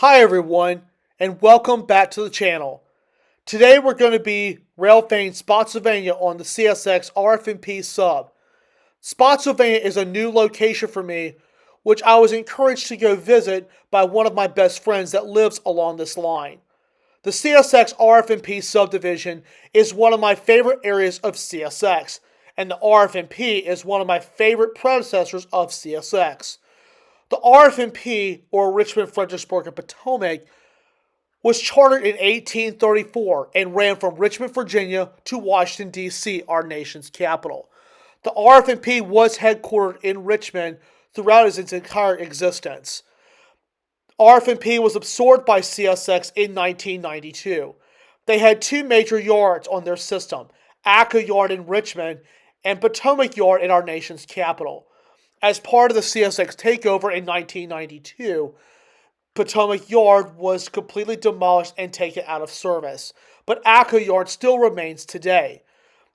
Hi everyone, and welcome back to the channel. Today we're going to be Railfanning Spotsylvania on the Csx Rf&P sub. Spotsylvania is a new location for me, which I was encouraged to go visit by one of my best friends that lives along this line. The Csx Rf&P subdivision is one of my favorite areas of CSX, and the Rf&P is one of my favorite predecessors of CSX. The Rf&P, or Richmond, Fredericksburg, and Potomac, was chartered in 1834 and ran from Richmond, Virginia to Washington, D.C., our nation's capital. The Rf&P was headquartered in Richmond throughout its entire existence. Rf&P was absorbed by CSX in 1992. They had two major yards on their system, Acca Yard in Richmond and Potomac Yard in our nation's capital. As part of the CSX takeover in 1992, Potomac Yard was completely demolished and taken out of service, but Acca Yard still remains today.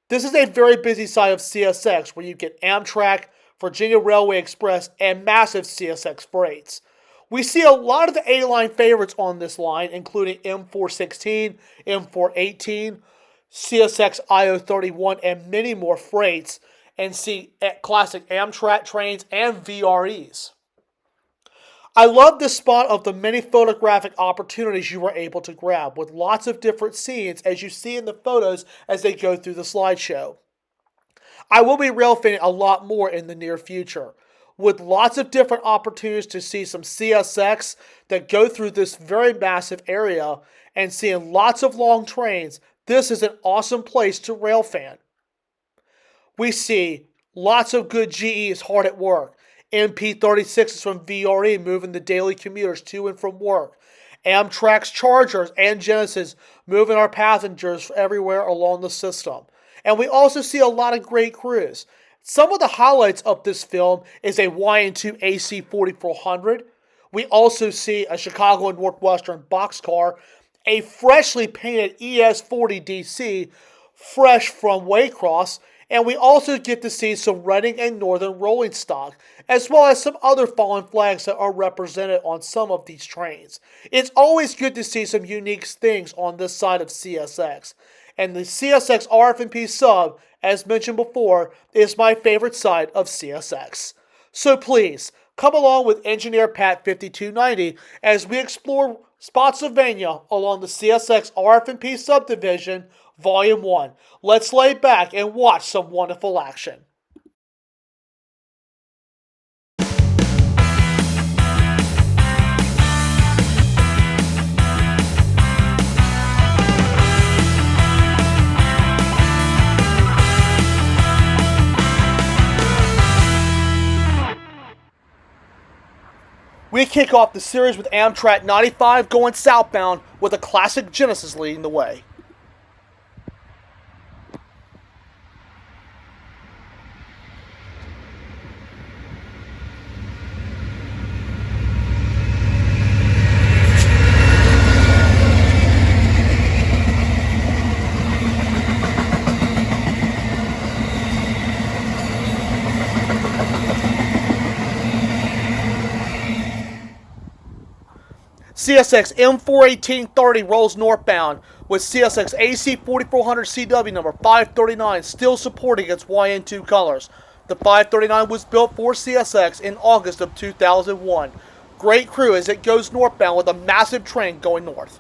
This is a very busy side of CSX where you get Amtrak, Virginia Railway Express, and massive CSX freights. We see a lot of the A-line favorites on this line, including M416, M418, CSX IO31, and many more freights, and see classic Amtrak trains and VREs. I love this spot of the many photographic opportunities you were able to grab, with lots of different scenes as you see in the photos as they go through the slideshow. I will be railfanning a lot more in the near future, with lots of different opportunities to see some CSX that go through this very massive area and seeing lots of long trains. This is an awesome place to railfan. We see lots of good GEs hard at work. MP36s from VRE moving the daily commuters to and from work. Amtrak's Chargers and Genesis moving our passengers everywhere along the system. And we also see a lot of great crews. Some of the highlights of this film is a YN2 AC 4400. We also see a Chicago and Northwestern boxcar, a freshly painted ES40 DC, fresh from Waycross, and we also get to see some Reading and Northern rolling stock, as well as some other fallen flags that are represented on some of these trains. It's always good to see some unique things on this side of CSX. And the CSX Rf&P sub, as mentioned before, is my favorite side of CSX. So please, come along with Engineer Pat 5290 as we explore Spotsylvania along the CSX Rf&P subdivision, Volume 1. Let's lay back and watch some wonderful action. We kick off the series with Amtrak 95 going southbound with a classic Genesis leading the way. CSX M41830 rolls northbound with CSX AC 4400 CW number 539 still supporting its YN2 colors. The 539 was built for CSX in August of 2001. Great crew as it goes northbound with a massive train going north.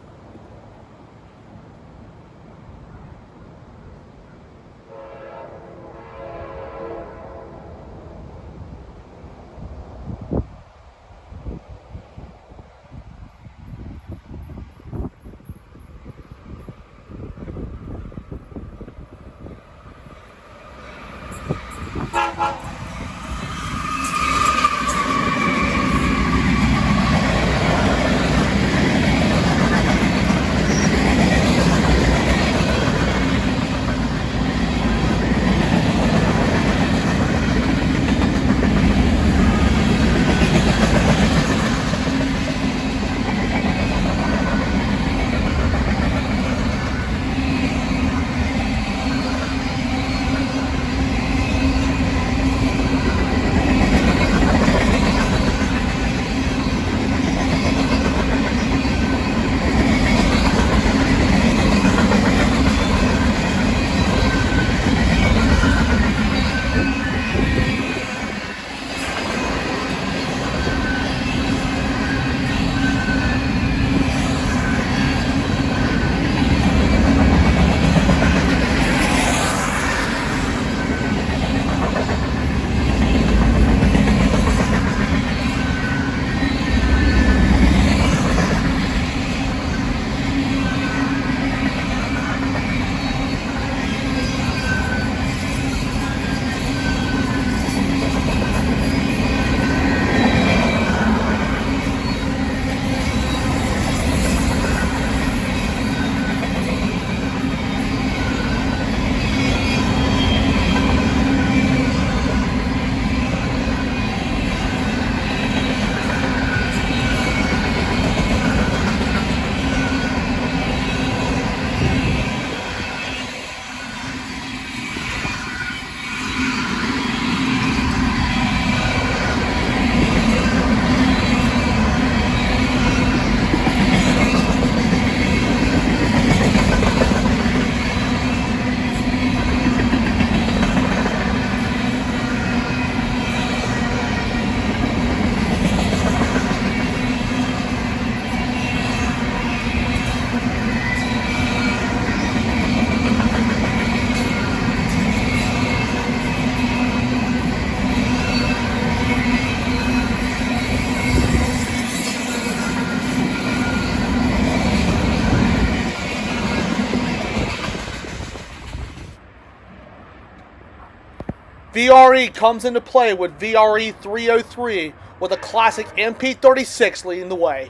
VRE comes into play with VRE 303 with a classic MP36 leading the way.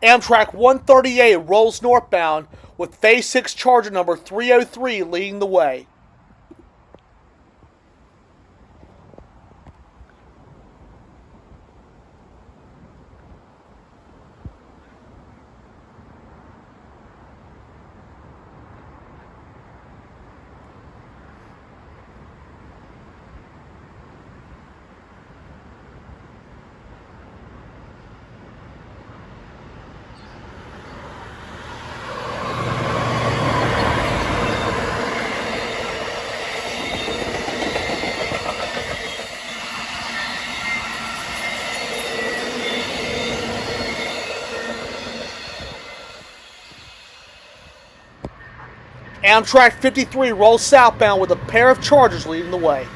Amtrak 138 rolls northbound with Phase 6 Charger number 303 leading the way. Amtrak 53 rolls southbound with a pair of Chargers leading the way.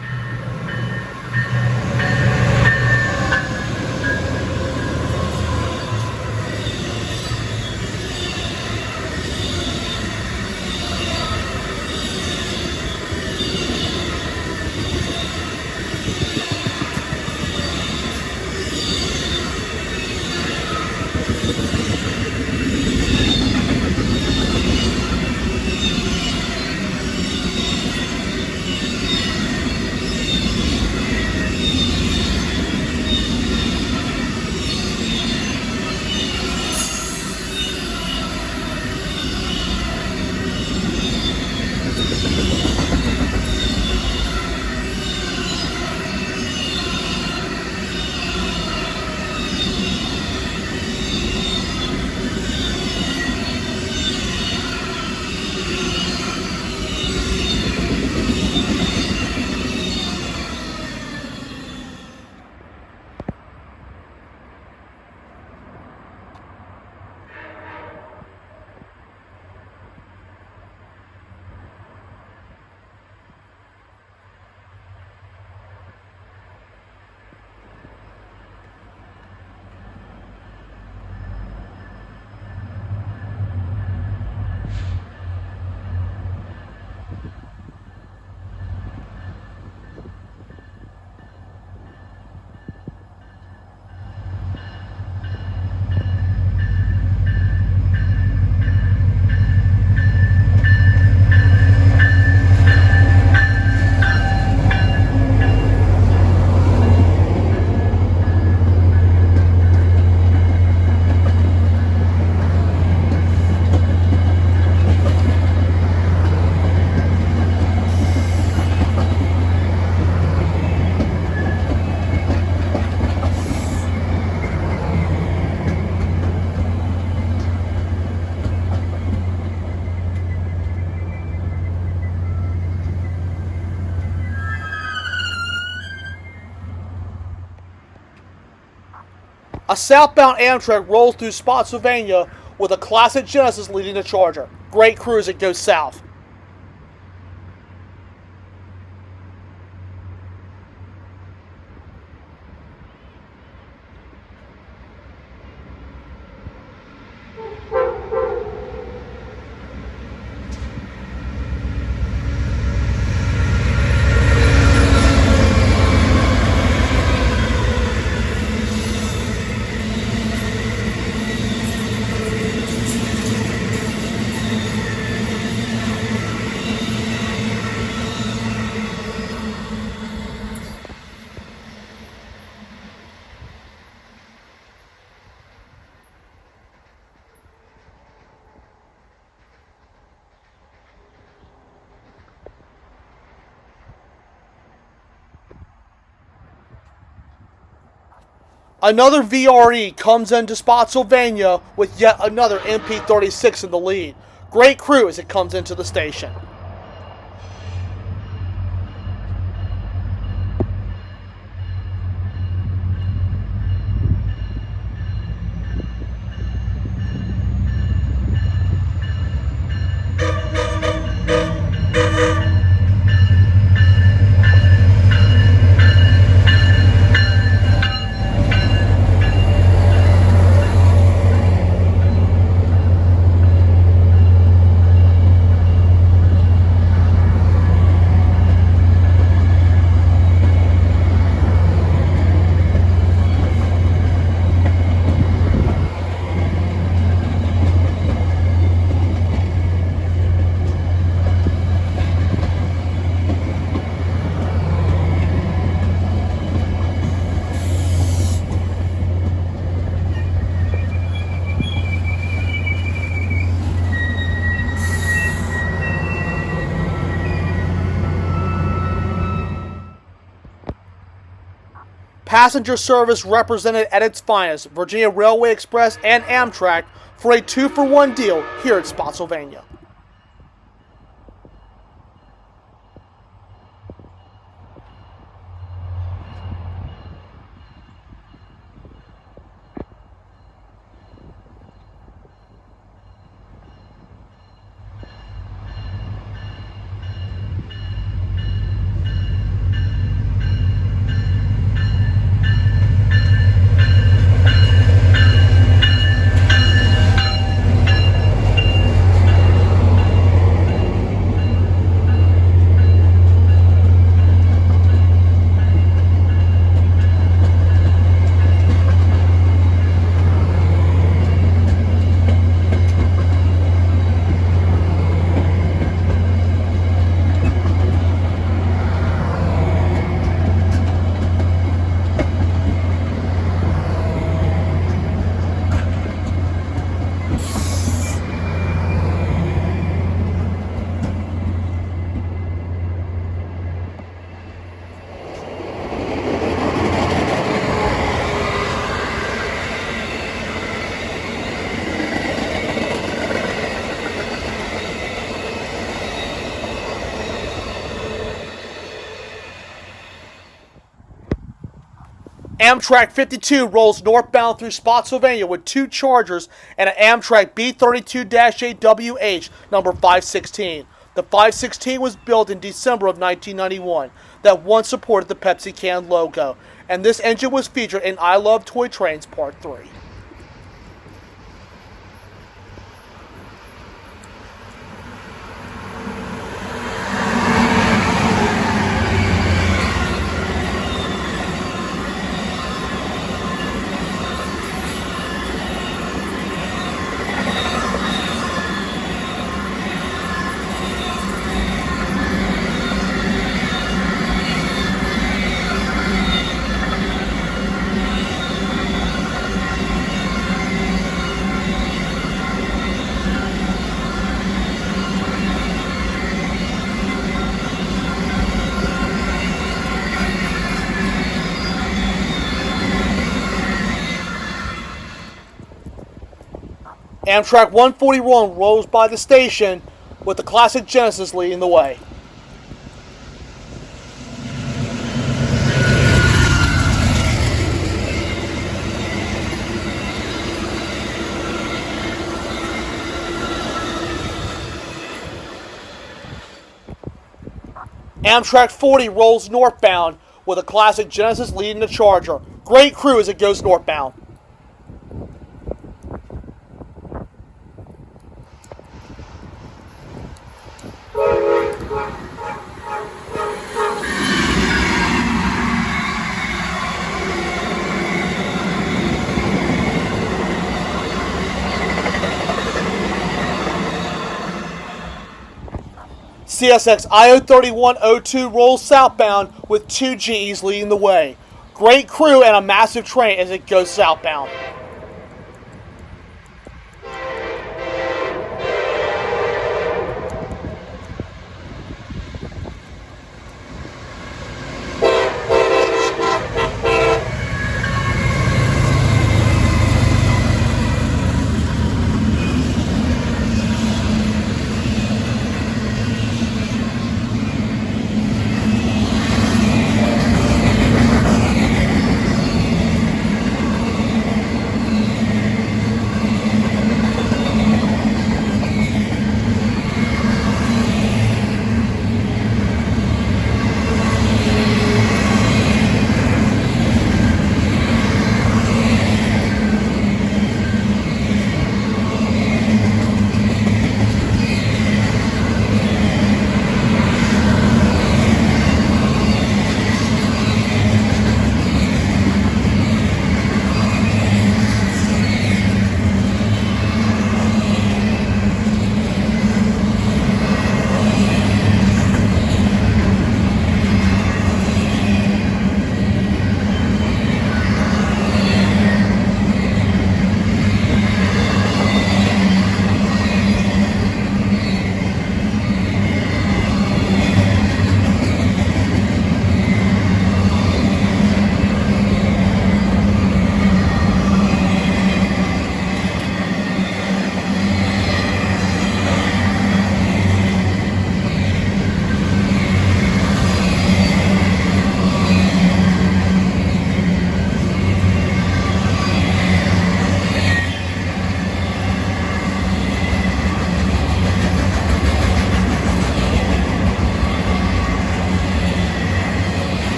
A southbound Amtrak rolls through Spotsylvania with a classic Genesis leading the Charger. Great crew as it goes south. Another VRE comes into Spotsylvania with yet another MP36 in the lead. Great crew as it comes into the station. Passenger service represented at its finest, Virginia Railway Express and Amtrak for a 2-for-1 deal here at Spotsylvania. Amtrak 52 rolls northbound through Spotsylvania with 2 Chargers and an Amtrak B32-8WH number 516. The 516 was built in December of 1991 that once supported the Pepsi can logo, and this engine was featured in I Love Toy Trains Part 3. Amtrak 141 rolls by the station with the classic Genesis leading the way. Amtrak 40 rolls northbound with a classic Genesis leading the Charger. Great crew as it goes northbound. CSX IO3102 rolls southbound with 2 GEs leading the way. Great crew and a massive train as it goes southbound.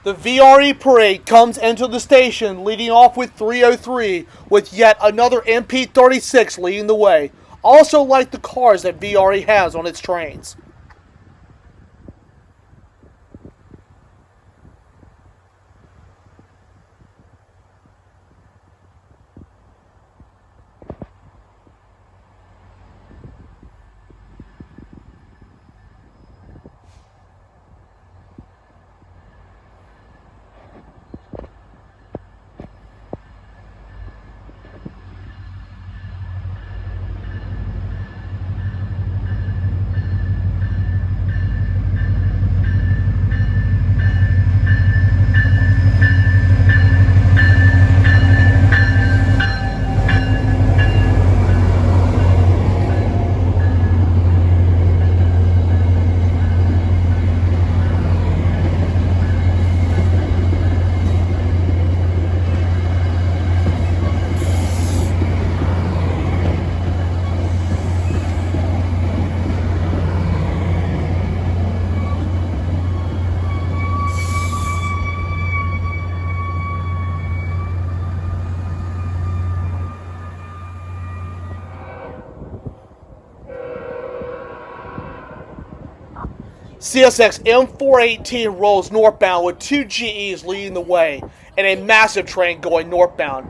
The VRE parade comes into the station, leading off with 303, with yet another MP36 leading the way, also like the cars that VRE has on its trains. CSX M418 rolls northbound with two GEs leading the way and a massive train going northbound.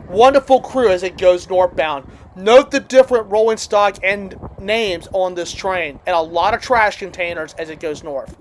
Wonderful crew as it goes northbound. Note the different rolling stock and names on this train, and a lot of trash containers as it goes north.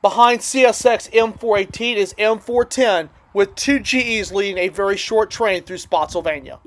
Behind CSX M418 is M410 with two GEs leading a very short train through Spotsylvania.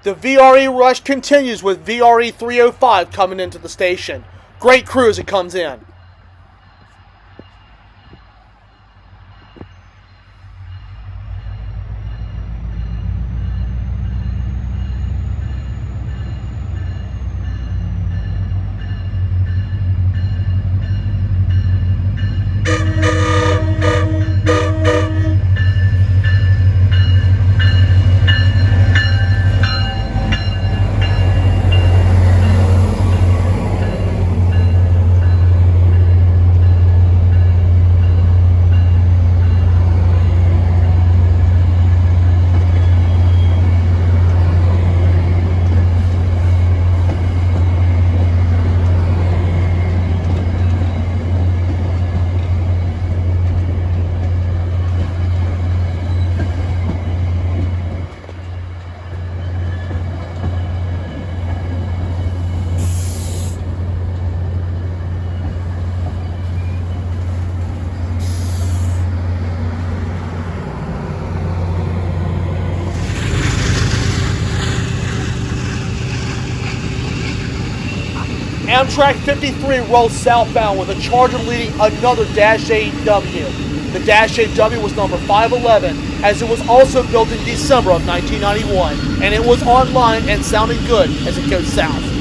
The VRE rush continues with VRE 305 coming into the station. Great crew as it comes in. Amtrak 53 rolls southbound with a Charger leading another Dash 8W. The Dash 8W was number 511 as it was also built in December of 1991 and it was online and sounding good as it goes south.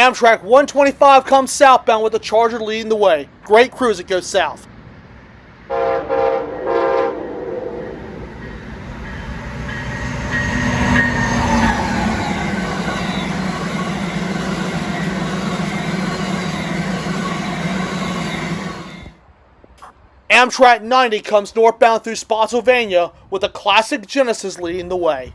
Amtrak 125 comes southbound with the Charger leading the way. Great crew as it goes south. Amtrak 90 comes northbound through Spotsylvania with a classic Genesis leading the way.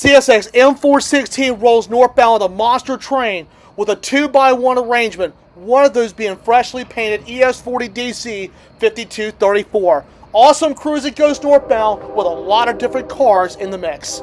CSX M416 rolls northbound with a monster train with a 2x1 arrangement, one of those being freshly painted ES40DC 5234. Awesome crew as it goes northbound with a lot of different cars in the mix.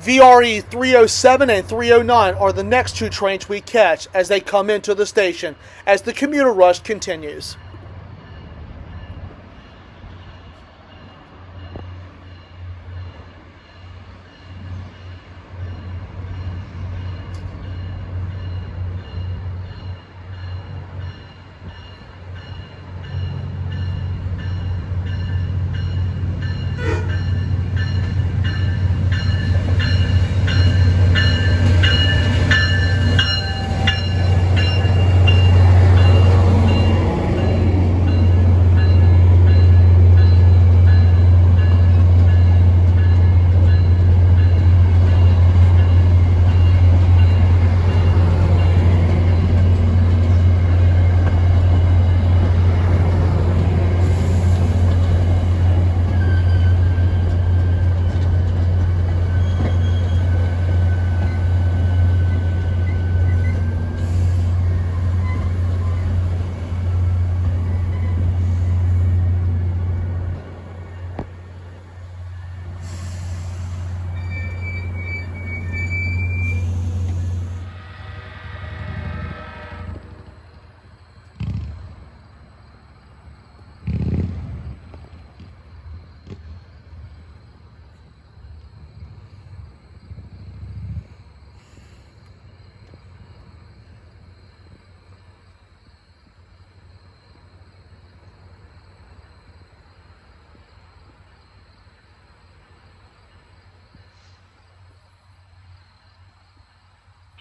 VRE 307 and 309 are the next two trains we catch as they come into the station as the commuter rush continues.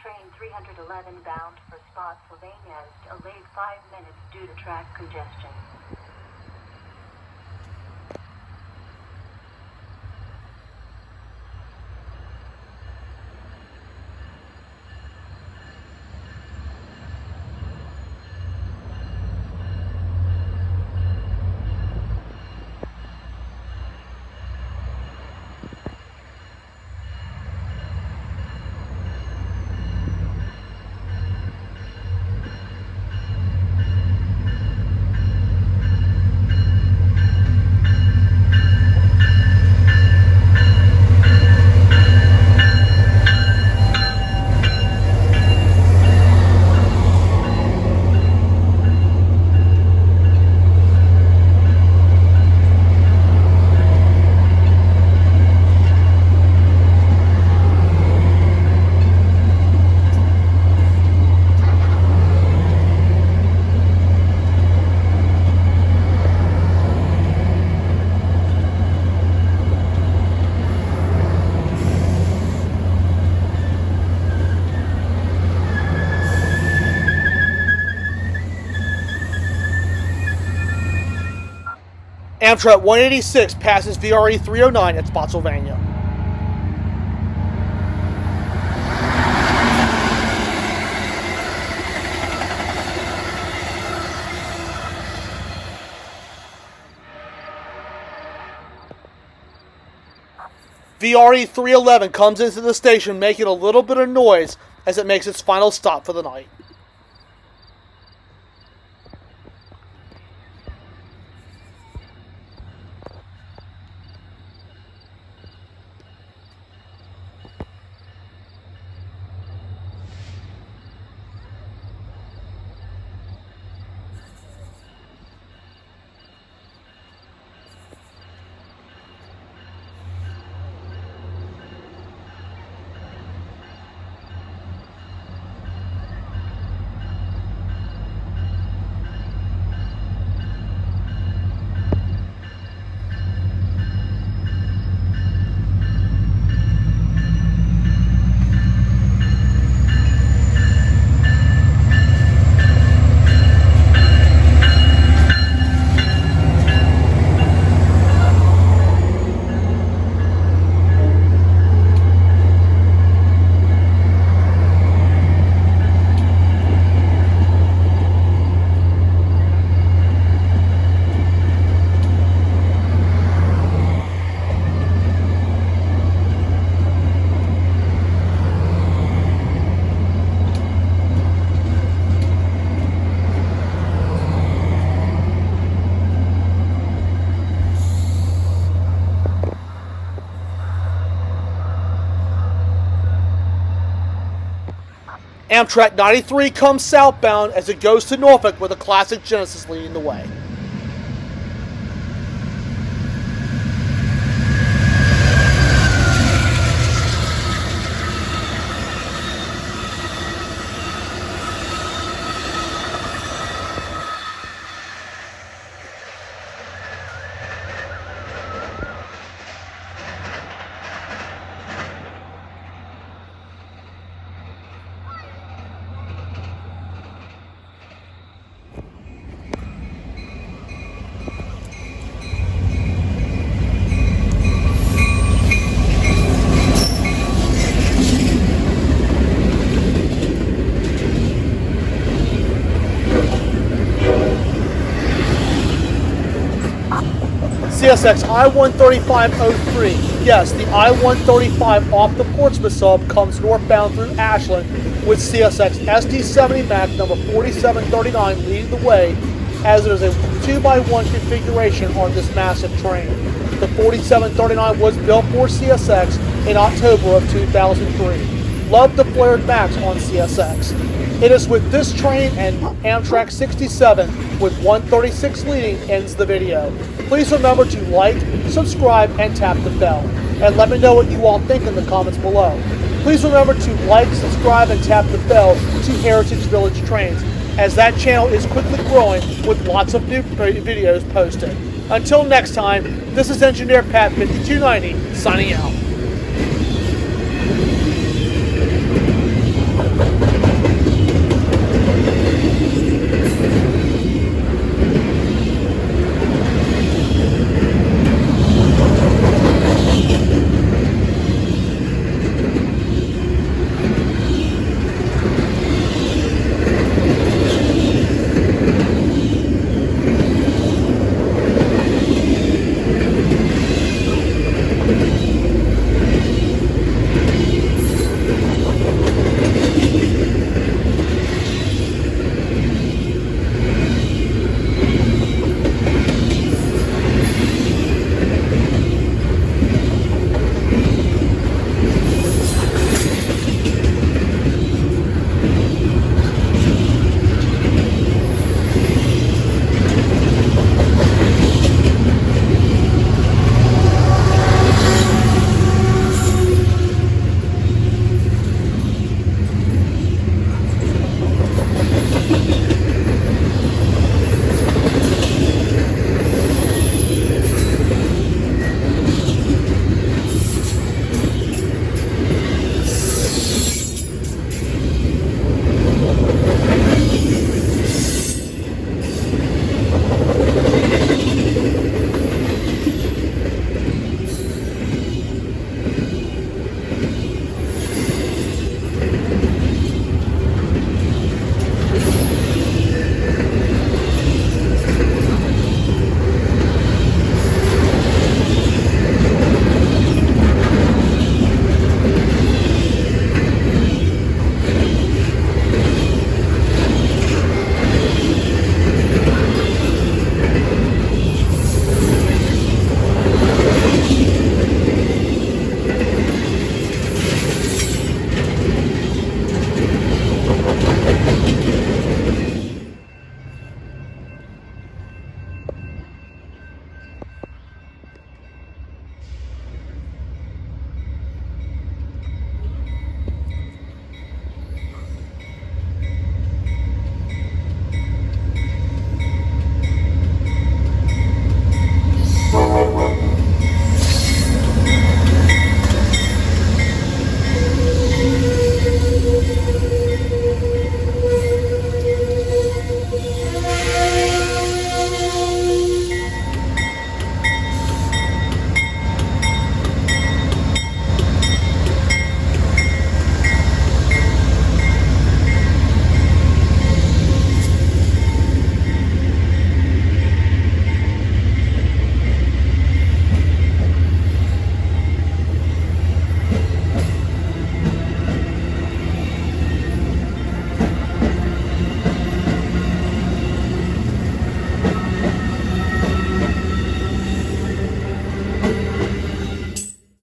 Train 311 bound for Spotsylvania is delayed 5 minutes due to track congestion. Amtrak 186 passes VRE 309 at Spotsylvania. VRE 311 comes into the station making a little bit of noise as it makes its final stop for the night. Amtrak 93 comes southbound as it goes to Norfolk with a classic Genesis leading the way. CSX I-135-03. Yes, the I-135 off the Portsmouth sub comes northbound through Ashland with CSX SD70 Mac number 4739 leading the way, as it is a 2x1 configuration on this massive train. The 4739 was built for CSX in October of 2003. Love the flared Macs on CSX. It is with this train and Amtrak 67 with 136 leading ends the video. Please remember to like, subscribe, and tap the bell. And let me know what you all think in the comments below. Please remember to like, subscribe, and tap the bell to Heritage Village Trains, as that channel is quickly growing with lots of new videos posted. Until next time, this is Engineer Pat 5290 signing out.